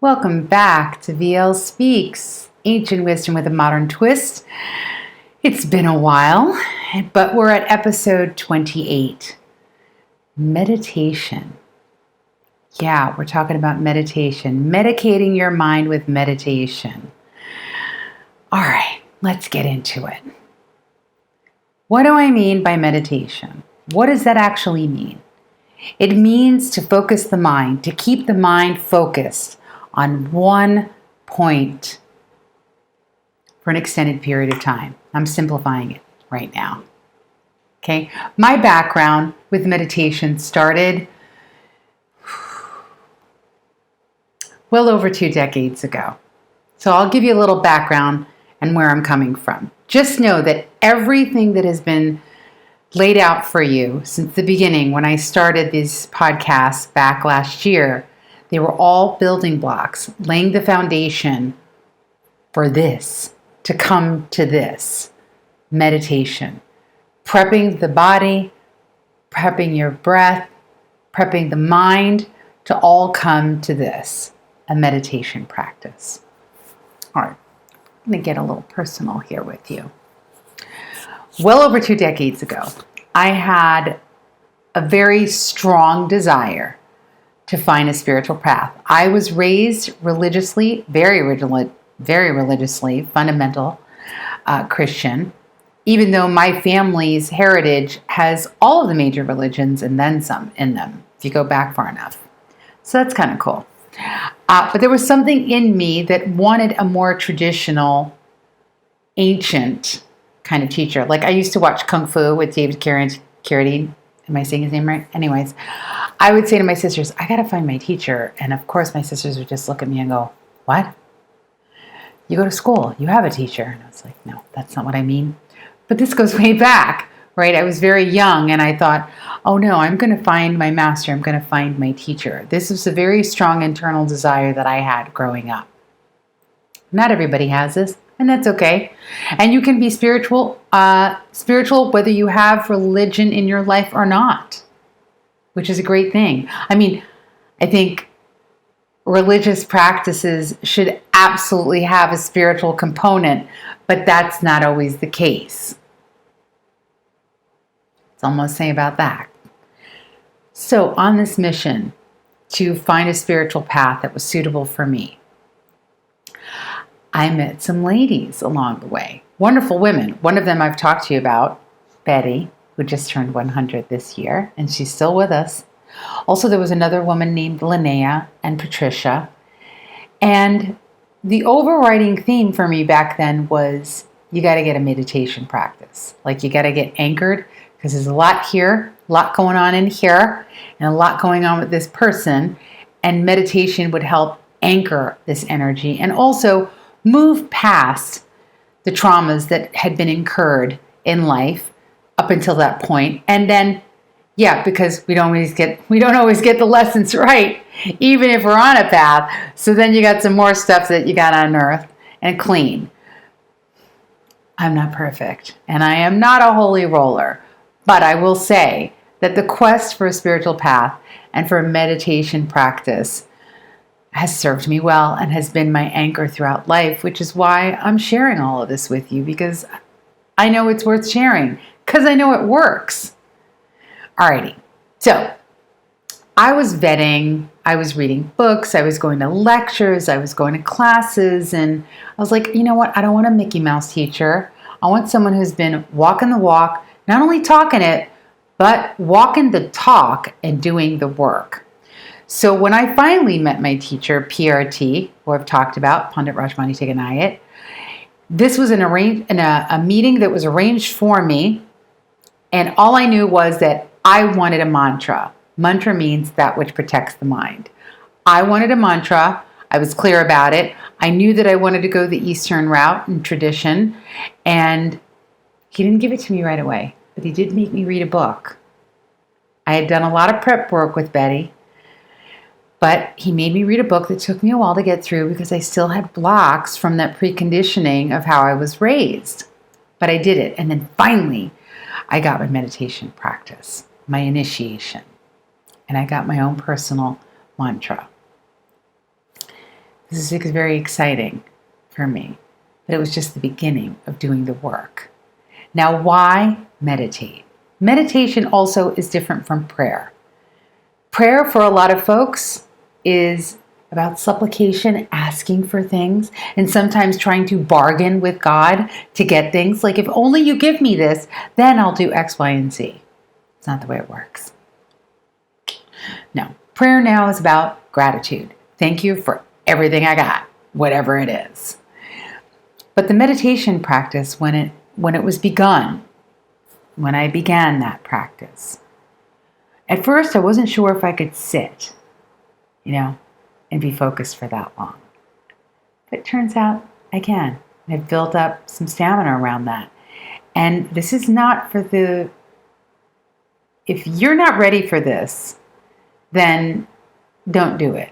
Welcome back to VL Speaks, Ancient Wisdom with a Modern Twist. It's been a while, but we're at episode 28, meditation. Yeah, we're talking about meditation, medicating your mind with meditation. All right, let's get into it. What do I mean by meditation? What does that actually mean? It means to focus the mind, to keep the mind focused on one point for an extended period of time. I'm simplifying it right now. Okay, my background with meditation started well over 2 decades ago. So I'll give you a little background and where I'm coming from. Just know that everything that has been laid out for you since the beginning, when I started these podcasts back last year, they were all building blocks, laying the foundation for this, to come to this, meditation. Prepping the body, prepping your breath, prepping the mind to all come to this, a meditation practice. All right, I'm going to get a little personal here with you. Well over 2 decades ago, I had a very strong desire to find a spiritual path. I was raised religiously, very religiously, fundamental Christian, even though my family's heritage has all of the major religions and then some in them, if you go back far enough. So that's kind of cool. But there was something in me that wanted a more traditional, ancient kind of teacher. Like I used to watch Kung Fu with David Carradine. Am I saying his name right? Anyways, I would say to my sisters, I got to find my teacher. And of course, my sisters would just look at me and go, what? You go to school, you have a teacher. And I was like, no, that's not what I mean. But this goes way back, right? I was very young and I thought, oh no, I'm going to find my master. I'm going to find my teacher. This was a very strong internal desire that I had growing up. Not everybody has this, and that's okay. And you can be spiritual whether you have religion in your life or not, which is a great thing. I mean, I think religious practices should absolutely have a spiritual component, but that's not always the case. That's all I'm going to say about that. So on this mission to find a spiritual path that was suitable for me, I met some ladies along the way, wonderful women. One of them I've talked to you about, Betty, who just turned 100 this year, and she's still with us. Also, there was another woman named Linnea and Patricia. And the overriding theme for me back then was you got to get a meditation practice. Like you got to get anchored because there's a lot here, a lot going on in here, and a lot going on with this person. And meditation would help anchor this energy and also move past the traumas that had been incurred in life up until that point. And then, yeah, because we don't always get the lessons right, even if we're on a path. So then you got some more stuff that you got to unearth and clean. I'm not perfect, and I am not a holy roller, but I will say that the quest for a spiritual path and for a meditation practice has served me well and has been my anchor throughout life, which is why I'm sharing all of this with you, because I know it's worth sharing, because I know it works. Alrighty, so I was vetting, I was reading books, I was going to lectures, I was going to classes, and I was like, you know what, I don't want a Mickey Mouse teacher. I want someone who's been walking the walk, not only talking it, but walking the talk and doing the work. So when I finally met my teacher, PRT, who I've talked about, Pandit Rajmani Tighanayat, this was a meeting that was arranged for me, and all I knew was that I wanted a mantra. Mantra means that which protects the mind. I wanted a mantra. I was clear about it. I knew that I wanted to go the Eastern route and tradition, and he didn't give it to me right away, but he did make me read a book. I had done a lot of prep work with Betty, but he made me read a book that took me a while to get through because I still had blocks from that preconditioning of how I was raised. But I did it. And then finally, I got my meditation practice, my initiation. And I got my own personal mantra. This is very exciting for me. But it was just the beginning of doing the work. Now, why meditate? Meditation also is different from prayer. Prayer for a lot of folks is about supplication, asking for things, and sometimes trying to bargain with God to get things. Like, if only you give me this, then I'll do X, Y, and Z. It's not the way it works. No, prayer now is about gratitude. Thank you for everything I got, whatever it is. But the meditation practice, when it was begun, when I began that practice, at first I wasn't sure if I could sit, and be focused for that long. But it turns out I can. I've built up some stamina around that. And this is not for if you're not ready for this, then don't do it.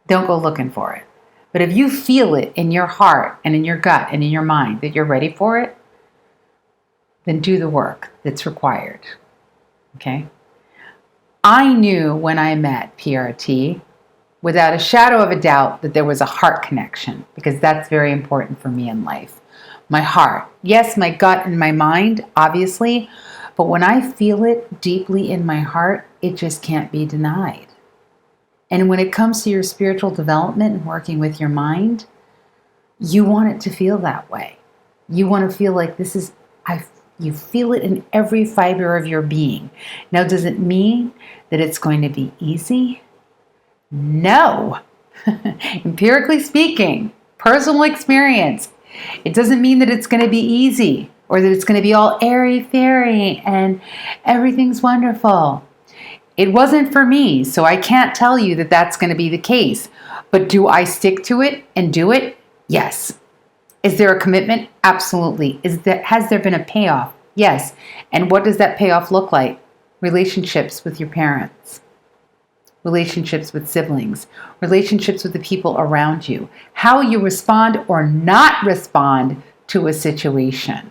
Don't go looking for it. But if you feel it in your heart and in your gut and in your mind that you're ready for it, then do the work that's required. Okay? I knew when I met PRT, without a shadow of a doubt, that there was a heart connection, because that's very important for me in life. My heart. Yes, my gut and my mind, obviously, but when I feel it deeply in my heart, it just can't be denied. And when it comes to your spiritual development and working with your mind, you want it to feel that way. You want to feel like you feel it in every fiber of your being. Now, does it mean that it's going to be easy? No. Empirically speaking, personal experience, it doesn't mean that it's going to be easy or that it's going to be all airy-fairy and everything's wonderful. It wasn't for me, so I can't tell you that that's going to be the case. But do I stick to it and do it? Yes. Is there a commitment? Absolutely. Has there been a payoff? Yes. And what does that payoff look like? Relationships with your parents, relationships with siblings, relationships with the people around you, how you respond or not respond to a situation.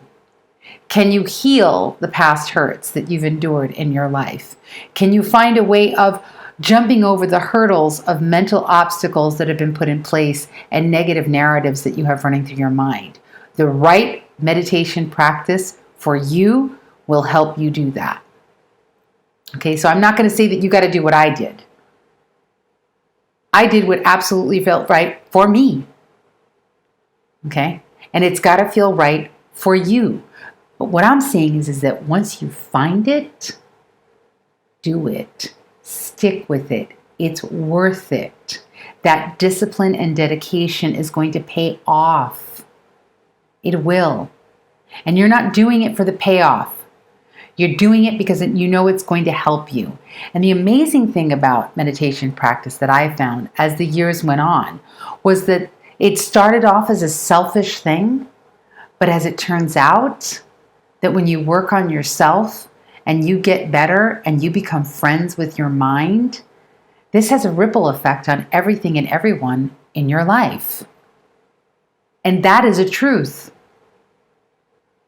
Can you heal the past hurts that you've endured in your life? Can you find a way of jumping over the hurdles of mental obstacles that have been put in place and negative narratives that you have running through your mind? The right meditation practice for you will help you do that. Okay, so I'm not going to say that you got to do what I did. I did what absolutely felt right for me. Okay, and it's got to feel right for you. But what I'm saying is that once you find it, do it. Stick with it. It's worth it. That discipline and dedication is going to pay off. It will. And you're not doing it for the payoff. You're doing it because you know it's going to help you. And the amazing thing about meditation practice that I found as the years went on was that it started off as a selfish thing, but as it turns out, that when you work on yourself and you get better and you become friends with your mind, this has a ripple effect on everything and everyone in your life. And that is a truth.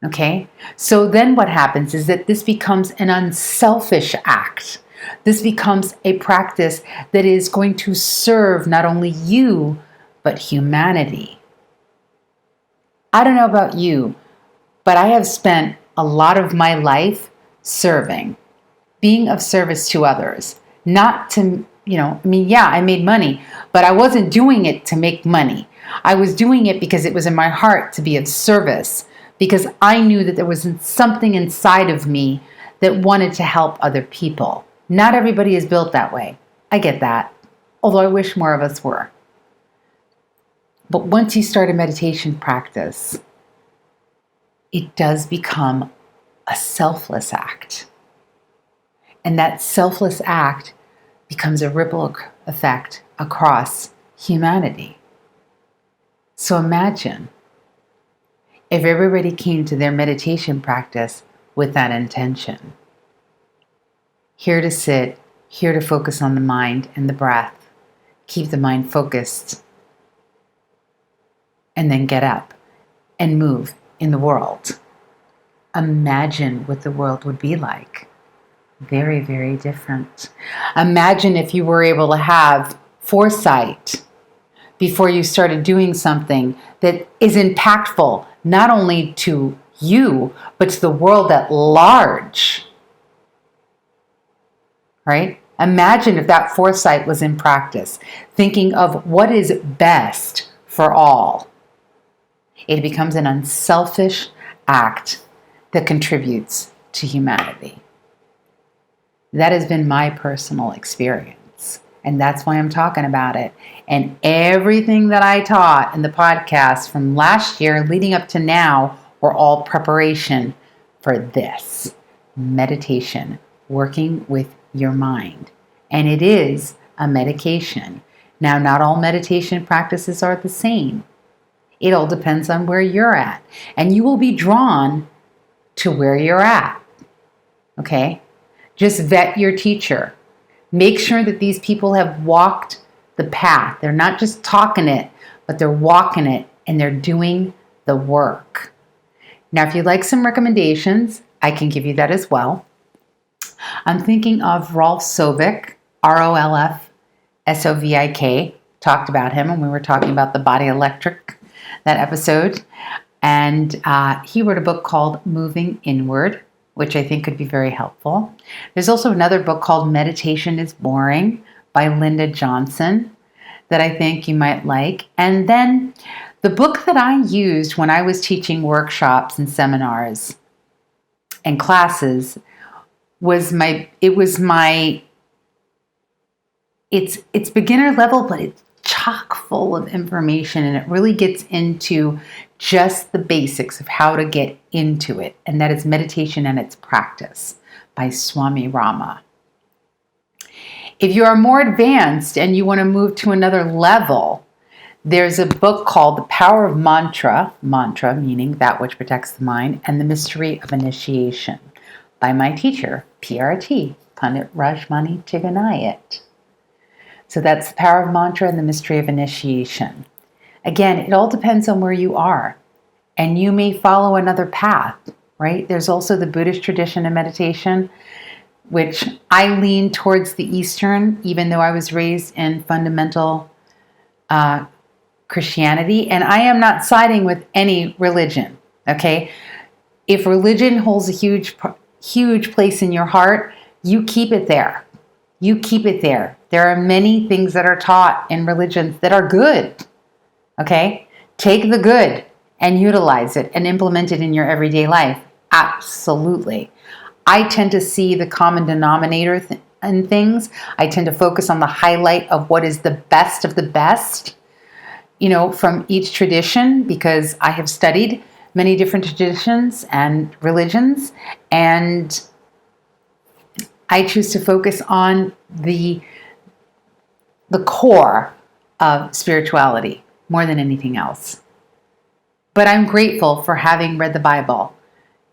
Okay? So then what happens is that this becomes an unselfish act. This becomes a practice that is going to serve not only you, but humanity. I don't know about you, but I have spent a lot of my life serving, being of service to others. Not to, I made money, but I wasn't doing it to make money. I was doing it because it was in my heart to be of service, because I knew that there was something inside of me that wanted to help other people. Not everybody is built that way. I get that, although I wish more of us were. But once you start a meditation practice, it does become a selfless act. And that selfless act becomes a ripple effect across humanity. So imagine if everybody came to their meditation practice with that intention. Here to sit, here to focus on the mind and the breath. Keep the mind focused. And then get up and move in the world. imagine what the world would be like. Very, very different. Imagine if you were able to have foresight before you started doing something that is impactful, not only to you, but to the world at large. Right? Imagine if that foresight was in practice, thinking of what is best for all. It becomes an unselfish act that contributes to humanity. That has been my personal experience, and that's why I'm talking about it. And everything that I taught in the podcast from last year leading up to now were all preparation for this meditation, working with your mind. And it is a medication. Now, not all meditation practices are the same. It all depends on where you're at. And you will be drawn to where you're at. Okay? Just vet your teacher. Make sure that these people have walked the path. They're not just talking it, but they're walking it and they're doing the work. Now, if you'd like some recommendations, I can give you that as well. I'm thinking of Rolf Sovik, Rolfsovik. Talked about him when we were talking about the body electric, that episode. And he wrote a book called Moving Inward, which I think could be very helpful. There's also another book called Meditation is Boring by Linda Johnson that I think you might like. And then the book that I used when I was teaching workshops and seminars and classes was it's beginner level, but it's chock full of information, and it really gets into just the basics of how to get into it, and that is Meditation and Its Practice by Swami Rama. If you are more advanced and you want to move to another level, there's a book called The Power of Mantra meaning that which protects the mind, and The Mystery of Initiation by my teacher, PRT, Pandit Rajmani Tiganayat. So that's The Power of Mantra and The Mystery of Initiation. Again, it all depends on where you are. And you may follow another path, right? There's also the Buddhist tradition of meditation, which I lean towards the Eastern, even though I was raised in fundamental Christianity. And I am not siding with any religion, okay? If religion holds a huge place in your heart, you keep it there. You keep it there. There are many things that are taught in religions that are good. Okay? Take the good and utilize it and implement it in your everyday life. Absolutely. I tend to see the common denominator in things. I tend to focus on the highlight of what is the best of the best, from each tradition, because I have studied many different traditions and religions, and I choose to focus on the core of spirituality more than anything else. But I'm grateful for having read the Bible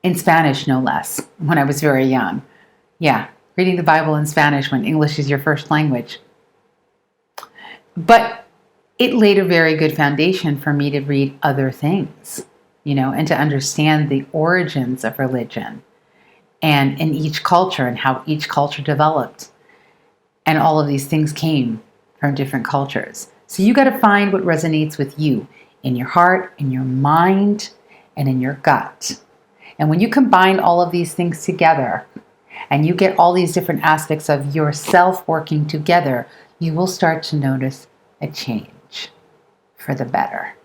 in Spanish, no less, when I was very young. Yeah, reading the Bible in Spanish when English is your first language. But it laid a very good foundation for me to read other things, and to understand the origins of religion and in each culture and how each culture developed. And all of these things came from different cultures. So you got to find what resonates with you in your heart, in your mind, and in your gut. And when you combine all of these things together and you get all these different aspects of yourself working together, you will start to notice a change for the better.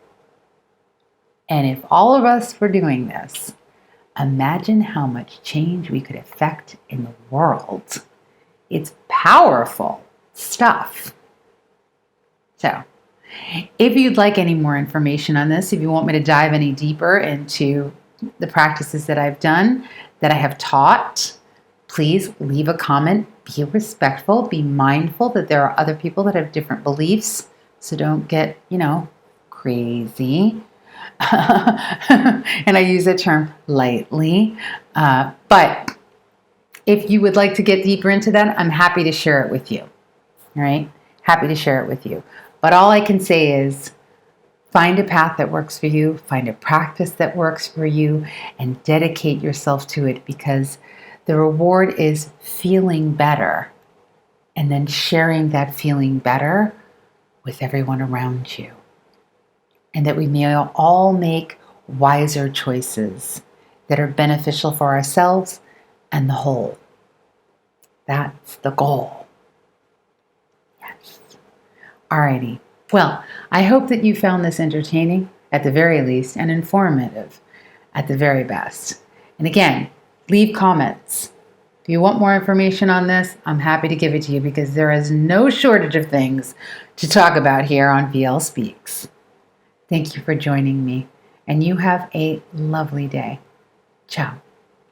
And if all of us were doing this, imagine how much change we could effect in the world. It's powerful stuff. So, if you'd like any more information on this, if you want me to dive any deeper into the practices that I've done, that I have taught, please leave a comment. Be respectful. Be mindful that there are other people that have different beliefs. So don't get, crazy. And I use that term lightly. But if you would like to get deeper into that, I'm happy to share it with you. All right? Happy to share it with you. But all I can say is Find a path that works for you, find a practice that works for you, and dedicate yourself to it, because the reward is feeling better and then sharing that feeling better with everyone around you. And that we may all make wiser choices that are beneficial for ourselves and the whole. That's the goal. Yes. Alrighty. Well, I hope that you found this entertaining at the very least and informative at the very best. And again, leave comments. If you want more information on this, I'm happy to give it to you, because there is no shortage of things to talk about here on VL Speaks. Thank you for joining me, and you have a lovely day. Ciao.